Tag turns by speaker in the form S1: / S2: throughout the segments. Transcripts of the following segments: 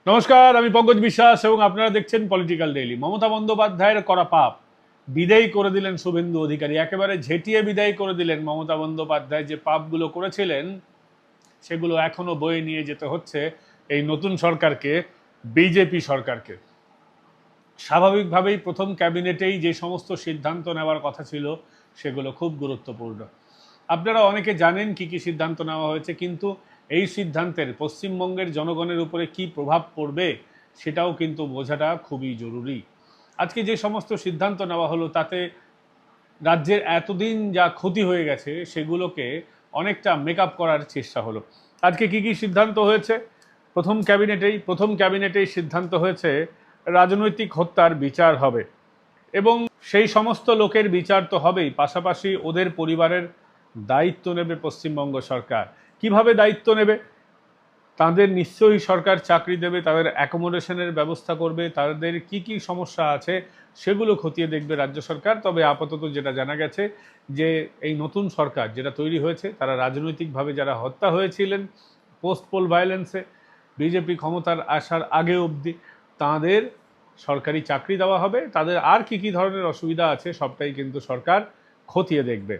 S1: নমস্কার, আমি পঙ্কজ বিশ্বাস এবং আপনারা দেখছেন পলিটিক্যাল ডেইলি। মমতা বন্দ্যোপাধ্যায়ের করা পাপ বিদায় করে দিলেন শুভেন্দু অধিকারী, একেবারে ঝেঁটিয়ে বিদায় করে দিলেন মমতা বন্দ্যোপাধ্যায়। যে পাপগুলো করেছিলেন সেগুলো এখনো বয়ে নিয়ে যেতে হচ্ছে এই নতুন সরকারকে, বিজেপি সরকারকে। স্বাভাবিকভাবেই প্রথম ক্যাবিনেটেই যে সমস্ত সিদ্ধান্ত নেওয়ার কথা ছিল সেগুলো খুব গুরুত্বপূর্ণ। আপনারা অনেকে জানেন কি কি সিদ্ধান্ত নেওয়া হয়েছে, কিন্তু এই সিদ্ধান্তের পশ্চিমবঙ্গের জনগণের উপরে কি প্রভাব পড়বে সেটাও কিন্তু বোঝাটা খুবই জরুরি। আজকে যে সমস্ত সিদ্ধান্ত নেওয়া হলো তাতে রাজ্যের এতদিন যা ক্ষতি হয়ে গেছে সেগুলোকে অনেকটা মেকআপ করার চেষ্টা হলো। আজকে কি কি সিদ্ধান্ত হয়েছে? প্রথম ক্যাবিনেটেই সিদ্ধান্ত হয়েছে রাজনৈতিক হত্যার বিচার হবে, এবং সেই সমস্ত লোকের বিচার তো হবেই, পাশাপাশি ওদের পরিবারের দায়িত্ব নেবে পশ্চিমবঙ্গ সরকার। কিভাবে দায়িত্ব নেবে? তাদের নিশ্চয়ই সরকার চাকরি দেবে, তাদের অ্যাকোমোডেশনের ব্যবস্থা করবে, তাদের কি কি সমস্যা আছে সেগুলো খতিয়ে দেখবে রাজ্য সরকার। তবে আপাতত যেটা জানা গেছে যে এই নতুন সরকার যেটা তৈরি হয়েছে, তারা রাজনৈতিকভাবে যারা হত্যা হয়েছিলেন পোস্ট পোল ভায়োলেন্সে বিজেপি ক্ষমতার আসার আগে অবধি, তাদের সরকারি চাকরি দেওয়া হবে। তাদের আর কি কি ধরনের অসুবিধা আছে সবটাই কিন্তু সরকার খতিয়ে দেখবে।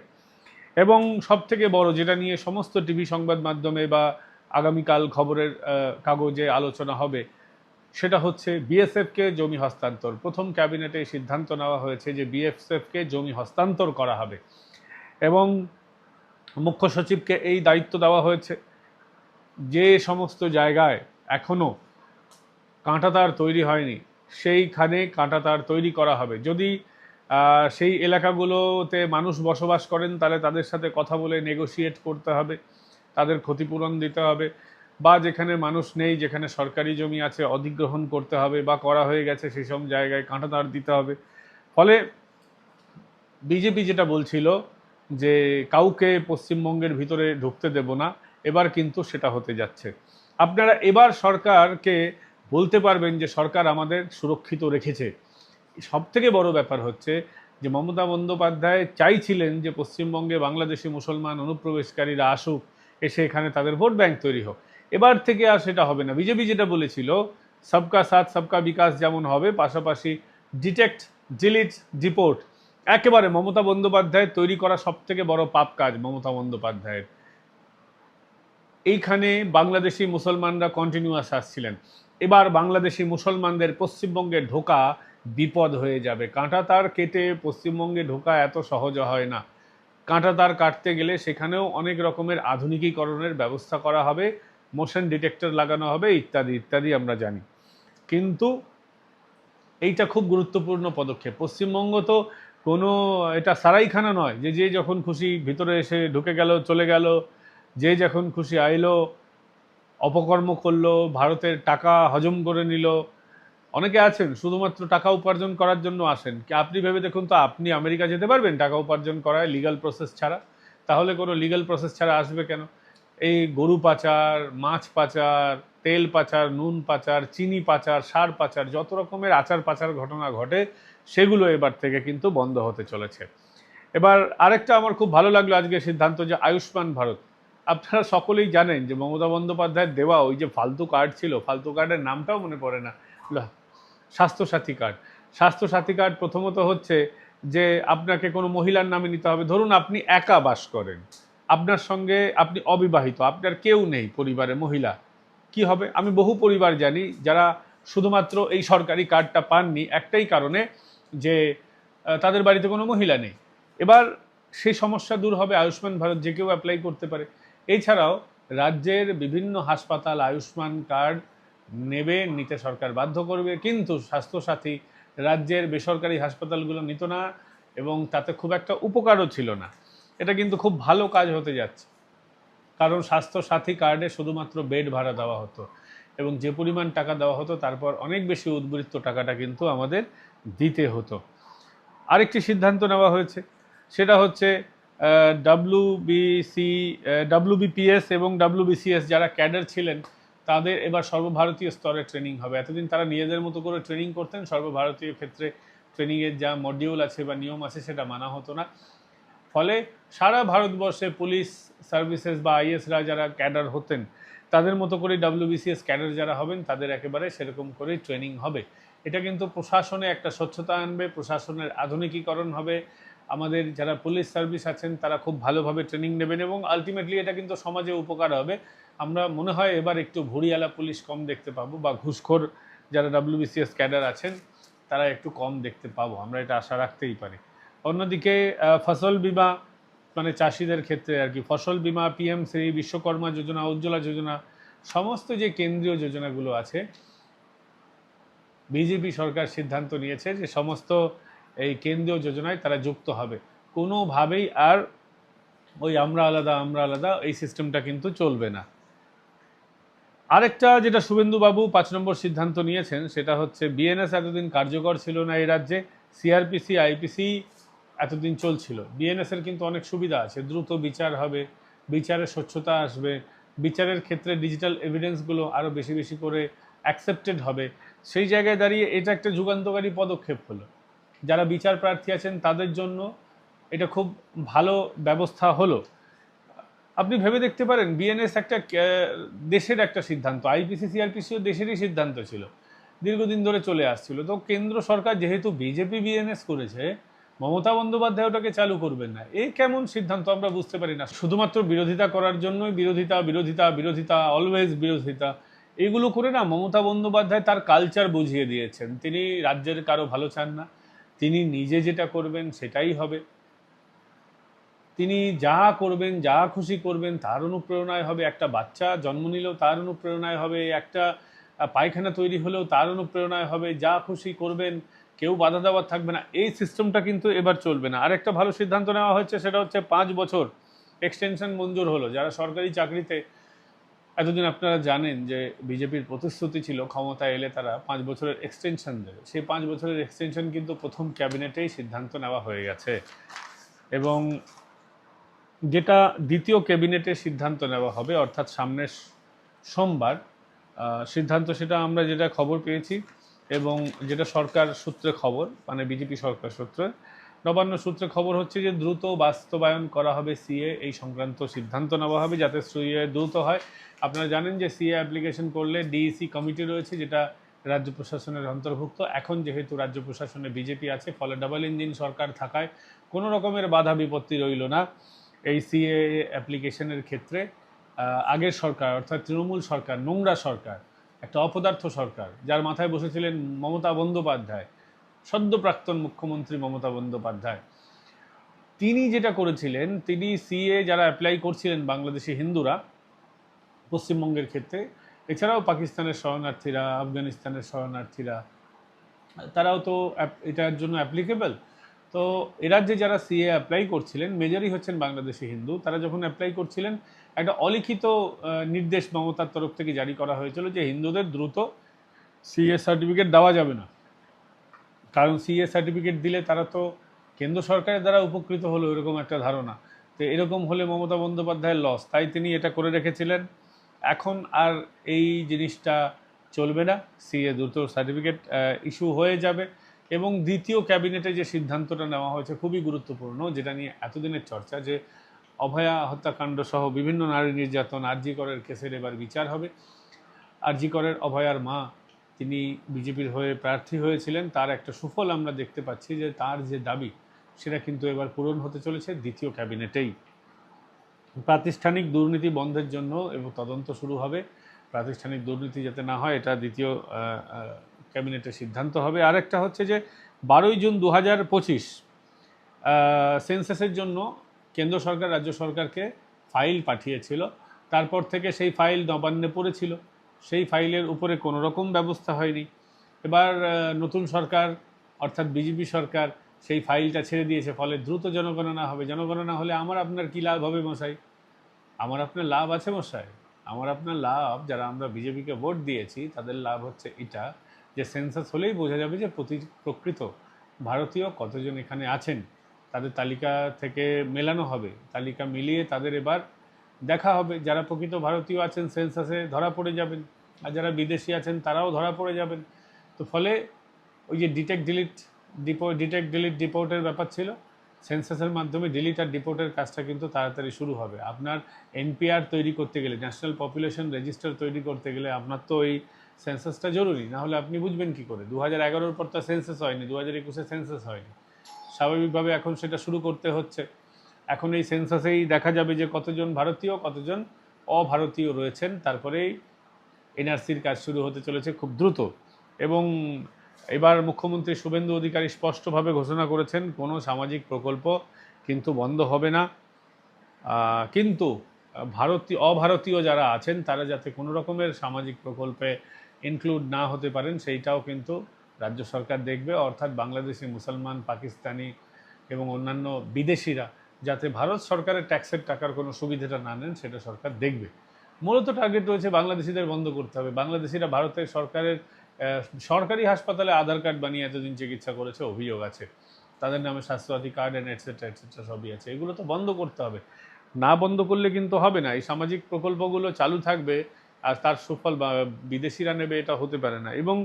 S1: এবং সবথেকে বড় যেটা নিয়ে সমস্ত টিভি সংবাদ মাধ্যমে বা আগামীকাল খবরের কাগজে আলোচনা হবে, সেটা হচ্ছে বিএসএফকে জমি হস্তান্তর। প্রথম ক্যাবিনেটে সিদ্ধান্ত নেওয়া হয়েছে যে বিএসএফকে জমি হস্তান্তর করা হবে, এবং মুখ্য সচিবকে এই দায়িত্ব দেওয়া হয়েছে যে সমস্ত জায়গায় এখনও কাঁটাতার তৈরি হয়নি সেইখানে কাঁটাতার তৈরি করা হবে। যদি সেই এলাকাগুলোতে মানুষ বসবাস করেন তাহলে তাদের সাথে কথা বলে নেগোশিয়েট করতে হবে, তাদের ক্ষতিপূরণ দিতে হবে, বা যেখানে মানুষ নেই, যেখানে সরকারি জমি আছে অধিগ্রহণ করতে হবে বা করা হয়ে গেছে সেই সব জায়গায় কাঁটাতার দিতে হবে। ফলে বিজেপি যেটা বলছিল যে কাউকে পশ্চিমবঙ্গের ভিতরে ঢুকতে দেব না, এবার কিন্তু সেটা হতে যাচ্ছে। আপনারা এবার সরকারকে বলতে পারবেন যে সরকার আমাদের সুরক্ষিত রেখেছে। সব থেকে বড় ব্যাপার হচ্ছে যে মমতা বন্দ্যোপাধ্যায় চাইছিলেন যে পশ্চিমবঙ্গে বাংলাদেশি মুসলমান অনুপ্রবেশকারীরা আসুক, এসে এখানে তাদের ভোট ব্যাংক তৈরি হোক। এবার থেকে আর সেটা হবে না। বিজেপি যেটা বলেছিল সবকা সাথ সবকা বিকাশ যেমন হবে, পাশাপাশি ডিটেক্ট, ডিলিট, ডিপোর্ট, একেবারে মমতা বন্দ্যোপাধ্যায়ের তৈরি করা সব থেকে বড় পাপ কাজ মমতা বন্দ্যোপাধ্যায়ের। এইখানে বাংলাদেশি মুসলমানরা কন্টিনিউয়াস আসছিলেন, এবার বাংলাদেশি মুসলমানদের পশ্চিমবঙ্গে ঢোকা বিপদ হয়ে যাবে। কাঁটাতার কেটে পশ্চিমবঙ্গে ঢোকা এত সহজ হয় না। কাঁটাতার কাটতে গেলে সেখানেও অনেক রকমের আধুনিকীকরণের ব্যবস্থা করা হবে, মোশন ডিটেক্টর লাগানো হবে, ইত্যাদি ইত্যাদি আমরা জানি। কিন্তু এইটা খুব গুরুত্বপূর্ণ পদক্ষেপ। পশ্চিমবঙ্গ তো কোনো এটা সারাইখানা নয় যে যে যখন খুশি ভিতরে এসে ঢুকে গেল, চলে গেল, যে যখন খুশি আইলো, অপকর্ম করলো, ভারতের টাকা হজম করে নিল। অনেকে আছেন শুধুমাত্র টাকা উপার্জন করার জন্য আসেন। কি আপনি ভেবে দেখুন তো, আপনি আমেরিকা যেতে পারবেন টাকা উপার্জন করায় লিগ্যাল প্রসেস ছাড়া? তাহলে কোনো লিগ্যাল প্রসেস ছাড়া আসবে কেন? এই গরু পাচার, মাছ পাচার, তেল পাচার, নুন পাচার, চিনি পাচার, সার পাচার, যত রকমের আচার পাচার ঘটনা ঘটে সেগুলো এবার থেকে কিন্তু বন্ধ হতে চলেছে। এবার আরেকটা আমার খুব ভালো লাগলো আজকে সিদ্ধান্ত, যে আয়ুষ্মান ভারত। আপনারা সকলেই জানেন যে মমতা বন্দ্যোপাধ্যায়ের দেওয়া ওই যে ফালতু কার্ড ছিল, ফালতু কার্ডের নামটাও মনে পড়ে না, স্বাস্থ্যসাথী কার্ড। স্বাস্থ্যসাথী কার্ড প্রথমত হচ্ছে যে আপনাকে কোনো মহিলার নামে নিতে হবে। ধরুন আপনি একা বাস করেন, আপনার সঙ্গে আপনি অবিবাহিত, আপনার কেউ নেই পরিবারে মহিলা, কি হবে? আমি বহু পরিবার জানি যারা শুধুমাত্র এই সরকারি কার্ডটা পাননি একটাই কারণে, যে তাদের বাড়িতে কোনো মহিলা নেই। এবার সেই সমস্যা দূর হবে, আয়ুষ্মান ভারত যে কেউ অ্যাপ্লাই করতে পারে। এছাড়াও রাজ্যের বিভিন্ন হাসপাতাল আয়ুষ্মান কার্ড নেবে, নিতে সরকার বাধ্য করবে, কিন্তু স্বাস্থ্যসাথী রাজ্যের বেসরকারি হাসপাতালগুলো নিত না, এবং তাতে খুব একটা উপকারও ছিল না। এটা কিন্তু খুব ভালো কাজ হতে যাচ্ছে, কারণ স্বাস্থ্যসাথী কার্ডে শুধুমাত্র বেড ভাড়া দেওয়া হতো, এবং যে পরিমাণ টাকা দেওয়া হতো তারপর অনেক বেশি উদ্বৃত্ত টাকাটা কিন্তু আমাদের দিতে হতো। আরেকটি সিদ্ধান্ত নেওয়া হয়েছে, সেটা হচ্ছে ডাব্লিউবিপিএস এবং ডাব্লিউবিসিএস যারা ক্যাডার ছিলেন তাদের এবার সর্বভারতীয় স্তরে ট্রেনিং হবে। এতদিন তারা নিজেদের মতো করে ট্রেনিং করতেন, সর্বভারতীয় ক্ষেত্রে ট্রেনিংয়ের যা মডিউল আছে বা নিয়ম আছে সেটা মানা হতো না। ফলে সারা ভারতবর্ষে পুলিশ সার্ভিসেস বা আইএসরা যারা ক্যাডার হতেন তাদের মতো করে WBCS ক্যাডার যারা হবেন তাদের একেবারে সেরকম করেই ট্রেনিং হবে। এটা কিন্তু প্রশাসনে একটা স্বচ্ছতা আনবে, প্রশাসনের আধুনিকীকরণ হবে, আমাদের যারা পুলিশ সার্ভিস আছেন তারা খুব ভালোভাবে ট্রেনিং নেবেন এবং আলটিমেটলি এটা কিন্তু সমাজে উপকার হবে। আমরা মনে হয় এবার একটু ভুঁড়িওয়ালা পুলিশ কম দেখতে পাবো, বা ঘুষখোর যারা WBCS ক্যাডার আছেন তারা একটু কম দেখতে পাবো, আমরা এটা আশা রাখতেই পারি। অন্যদিকে ফসল বিমা, মানে চাষিদের ক্ষেত্রে আর কি, ফসল বিমা, PMশ্রী, বিশ্বকর্মা যোজনা, উজ্জ্বলা যোজনা, সমস্ত যে কেন্দ্রীয় যোজনাগুলো আছে, বিজেপি সরকার সিদ্ধান্ত নিয়েছে যে সমস্ত এই কেন্দ্রীয় যোজনায় তারা যুক্ত হবে। কোনোভাবেই আর ওই আমরা আলাদা এই সিস্টেমটা কিন্তু চলবে না। আরেকটা যেটা শুভেন্দুবাবু 5 নম্বর সিদ্ধান্ত নিয়েছেন সেটা হচ্ছে BNS এতদিন কার্যকর ছিল না এই রাজ্যে, CRPC, IPC এতদিন চলছিল। BNS এর কিন্তু অনেক সুবিধা আছে, দ্রুত বিচার হবে, বিচারে স্বচ্ছতা আসবে, বিচারের ক্ষেত্রে ডিজিটাল এভিডেন্সগুলো আরও বেশি বেশি করে অ্যাকসেপ্টেড হবে। সেই জায়গায় দাঁড়িয়ে এটা একটা যুগান্তকারী পদক্ষেপ হলো, যারা বিচার প্রার্থী আছেন তাদের জন্য এটা খুব ভালো ব্যবস্থা হলো। আপনি ভেবে দেখতে পারেন BNS একটা দেশের একটা সিদ্ধান্ত, IPC CRPCও দেশেরই সিদ্ধান্ত ছিল, দীর্ঘদিন ধরে চলে আসছিল। তো কেন্দ্র সরকার যেহেতু বিজেপি BNS করেছে, মমতা বন্দ্যোপাধ্যায় ওটাকে চালু করবেন না, এই কেমন সিদ্ধান্ত আমরা বুঝতে পারি না। শুধুমাত্র বিরোধিতা করার জন্যই বিরোধিতা অলওয়েজ বিরোধিতা, এগুলো করে না মমতা বন্দ্যোপাধ্যায় তার কালচার বুঝিয়ে দিয়েছেন। তিনি রাজ্যের কারো ভালো চান না, তিনি নিজে যেটা করবেন সেটাই হবে, তিনি যা করবেন, যা খুশি করবেন তার অনুপ্রেরণায় হবে, একটা বাচ্চা জন্ম নিলেও তার অনুপ্রেরণায় হবে, একটা পায়খানা তৈরি হলেও তার অনুপ্রেরণায় হবে, যা খুশি করবেন, কেউ বাধা দেওয়ার থাকবে না। এই সিস্টেমটা কিন্তু এবার চলবে না। আর একটা ভালো সিদ্ধান্ত নেওয়া হয়েছে, সেটা হচ্ছে 5 বছর এক্সটেনশন মঞ্জুর হলো। যারা সরকারি চাকরিতে, এতদিন আপনারা জানেন যে বিজেপির প্রতিশ্রুতি ছিল ক্ষমতায় এলে তারা 5 বছরের এক্সটেনশন দেবে, সেই 5 বছরের এক্সটেনশন কিন্তু প্রথম ক্যাবিনেটেই সিদ্ধান্ত নেওয়া হয়ে গেছে, এবং যেটা দ্বিতীয় ক্যাবিনেটে সিদ্ধান্ত নেওয়া হবে অর্থাৎ সামনের সোমবার সিদ্ধান্ত, সেটা আমরা যেটা খবর পেয়েছি এবং যেটা সরকার সূত্রে খবর, মানে বিজেপি সরকার সূত্রে, নবান্ন সূত্রে খবর হচ্ছে যে দ্রুত বাস্তবায়ন করা হবে CA, এই সংক্রান্ত সিদ্ধান্ত নেওয়া হবে যাতে CA দ্রুত হয়। আপনারা জানেন যে CA অ্যাপ্লিকেশন করলে DEC কমিটি রয়েছে যেটা রাজ্য প্রশাসনের অন্তর্ভুক্ত। এখন যেহেতু রাজ্য প্রশাসনে বিজেপি আছে, ফলে ডাবল ইঞ্জিন সরকার থাকায় কোনো রকমের বাধা বিপত্তি রইল না এই CA অ্যাপ্লিকেশনের ক্ষেত্রে। আগের সরকার অর্থাৎ তৃণমূল সরকার, নোংরা সরকার, একটা অপদার্থ সরকার, যার মাথায় বসেছিলেন মমতা বন্দ্যোপাধ্যায়, সদ্য প্রাক্তন মুখ্যমন্ত্রী মমতা বন্দ্যোপাধ্যায়, তিনি যেটা করেছিলেন, তিনি CA যারা অ্যাপ্লাই করছিলেন বাংলাদেশি হিন্দুরা পশ্চিমবঙ্গের ক্ষেত্রে, এছাড়াও পাকিস্তানের শরণার্থীরা, আফগানিস্তানের শরণার্থীরা, তারাও তো এটার জন্য অ্যাপ্লিকেবল। তো এরাজ্যে যারা CA অ্যাপ্লাই করছিলেন মেজরই হচ্ছেন বাংলাদেশি হিন্দু, তারা যখন অ্যাপ্লাই করছিলেন একটা অলিখিত নির্দেশ মমতার তরফ থেকে জারি করা হয়েছিল যে হিন্দুদের দ্রুত CA সার্টিফিকেট দেওয়া যাবে না, কারণ CA সার্টিফিকেট দিলে তারা তো কেন্দ্র সরকারের দ্বারা উপকৃত হলো, এরকম একটা ধারণা। তো এরকম হলে মমতা বন্দ্যোপাধ্যায়ের লস, তাই তিনি এটা করে রেখেছিলেন। এখন আর এই জিনিসটা চলবে না, CA দ্রুত সার্টিফিকেট ইস্যু হয়ে যাবে। এবং দ্বিতীয় ক্যাবিনেটে যে সিদ্ধান্তটা নেওয়া হয়েছে খুবই গুরুত্বপূর্ণ, যেটা নিয়ে এতদিনের চর্চা, যে অভয়া হত্যাকাণ্ড সহ বিভিন্ন নারী নির্যাতন, আরজি করের কেসের এবার বিচার হবে। আরজি করের অভয়ার মা, তিনি বিজেপির হয়ে প্রার্থী হয়েছিলেন, তার একটা সুফল আমরা দেখতে পাচ্ছি যে তার যে দাবি সেটা কিন্তু এবার পূরণ হতে চলেছে দ্বিতীয় ক্যাবিনেটেই। প্রাতিষ্ঠানিক দুর্নীতি বন্ধের জন্য এবং তদন্ত শুরু হবে, প্রাতিষ্ঠানিক দুর্নীতি যাতে না হয় এটা দ্বিতীয় ক্যাবিনেটের সিদ্ধান্ত হবে। আরেকটা হচ্ছে যে 12ই জুন 2025 সেন্সাসের জন্য কেন্দ্র সরকার রাজ্য সরকারকে ফাইল পাঠিয়েছিল, তারপর থেকে সেই ফাইল নবান্নে পড়েছিল, সেই ফাইলের উপরে কোনো রকম ব্যবস্থা হয়নি। এবার নতুন সরকার অর্থাৎ বিজেপি সরকার সেই ফাইলটা ছেড়ে দিয়েছে, ফলে দ্রুত জনগণনা হবে। জনগণনা হলে আমার আপনার কী লাভ হবে মশাই? আমার আপনার লাভ আছে মশাই, আমার আপনার লাভ, যারা আমরা বিজেপিকে ভোট দিয়েছি তাদের লাভ হচ্ছে এটা যে সেন্সাস হলেই বোঝা যাবে যে প্রকৃত ভারতীয় কতজন এখানে আছেন, তাদের তালিকা থেকে মেলানো হবে, তালিকা মিলিয়ে তাদের এবার দেখা হবে, যারা প্রকৃত ভারতীয় আছেন সেন্সাসে ধরা পড়ে যাবেন, আর যারা বিদেশি আছেন তারাও ধরা পড়ে যাবেন। তো ফলে ওই যে ডিটেক্ট ডিলিট ডিপোর্টের ব্যাপার ছিল, সেন্সাসের মাধ্যমে ডিলিট আর ডিপোর্টের কাজটা কিন্তু তাড়াতাড়ি শুরু হবে। আপনার এনপিআর তৈরি করতে গেলে, ন্যাশনাল পপুলেশন রেজিস্টার তৈরি করতে গেলে আপনার তো এই সেন্সাসটা জরুরি, না হলে আপনি বুঝবেন কী করে? 2011-র পর তো সেন্সাস হয়নি, 2021-এ সেন্সাস হয়নি, স্বাভাবিকভাবে এখন সেটা শুরু করতে হচ্ছে। এখন এই সেন্সাসেই দেখা যাবে যে কতজন ভারতীয়, কতজন অভারতীয় রয়েছেন, তারপরেই এনআরসির কাজ শুরু হতে চলেছে খুব দ্রুত। এবং এবার মুখ্যমন্ত্রী শুভেন্দু অধিকারী স্পষ্টভাবে ঘোষণা করেছেন কোনো সামাজিক প্রকল্প কিন্তু বন্ধ হবে না, কিন্তু অভারতীয় যারা আছেন তারা যাতে কোনো রকমের সামাজিক প্রকল্পে ইনক্লুড না হতে পারেন সেইটাও কিন্তু রাজ্য সরকার দেখবে। অর্থাৎ বাংলাদেশি, মুসলমান, পাকিস্তানি এবং অন্যান্য বিদেশিরা যাতে ভারত সরকারের ট্যাক্সের টাকার কোনো সুবিধাটা না নেন সেটা সরকার দেখবে। মূলত টার্গেট রয়েছে বাংলাদেশিদের বন্ধ করতে হবে। বাংলাদেশিরা ভারতের সরকারের সরকারি হাসপাতালে আধার কার্ড বানিয়ে এতদিন চিকিৎসা করেছে, অভিযোগ আছে, তাদের নামে স্বাস্থ্যসাথী কার্ড এন্ড এটসেট্রা সবই আছে। এগুলো তো বন্ধ করতে হবে, না বন্ধ করলে কিন্তু হবে না। এই সামাজিক প্রকল্পগুলো চালু থাকবে আর তার সুফল বিদেশিরা নেবে, এটা হতে পারে না। এবং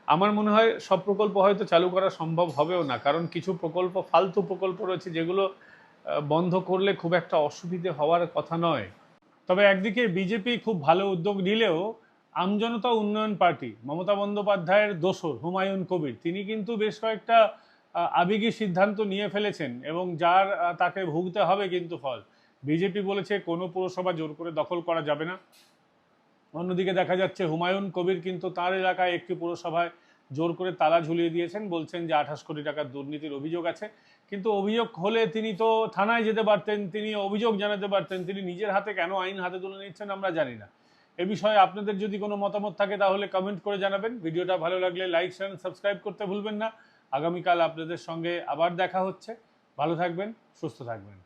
S1: আমার মনে হয় সব প্রকল্প হয়তো চালু করা সম্ভব হবেও না, কারণ কিছু প্রকল্প ফালতু প্রকল্প রয়েছে যেগুলো বন্ধ করলে খুব একটা অসুবিধে হওয়ার কথা নয়। তবে একদিকে বিজেপি খুব ভালো উদ্যোগ নিলেও আমজনতা উন্নয়ন পার্টি, মমতা বন্দ্যোপাধ্যায়ের দোসর হুমায়ুন কবির, তিনি কিন্তু বেশ কয়েকটা আবেগী সিদ্ধান্ত নিয়ে ফেলেছেন এবং যার তাকে ভুগতে হবে কিন্তু ফল। বিজেপি বলেছে কোনো পুরসভা জোর করে দখল করা যাবে না। অন্যদিকে দেখা যাচ্ছে হুমায়ুন কবির কিন্তু তার এলাকায় একটি পুরসভায় জোর করে তালা ঝুলিয়ে দিয়েছেন, বলছেন যে 28 কোটি টাকার দুর্নীতির অভিযোগ আছে। কিন্তু অভিযোগ হলে তিনি তো থানায় যেতে পারতেন, তিনি অভিযোগ জানাতে পারতেন, তিনি নিজের হাতে কেন আইন হাতে তুলে নিচ্ছেন আমরা জানি না। এ বিষয়ে আপনাদের যদি কোনো মতামত থাকে তাহলে কমেন্ট করে জানাবেন। ভিডিওটা ভালো লাগলে লাইক, শেয়ার, সাবস্ক্রাইব করতে ভুলবেন না। আগামীকাল আপনাদের সঙ্গে আবার দেখা হচ্ছে। ভালো থাকবেন, সুস্থ থাকবেন।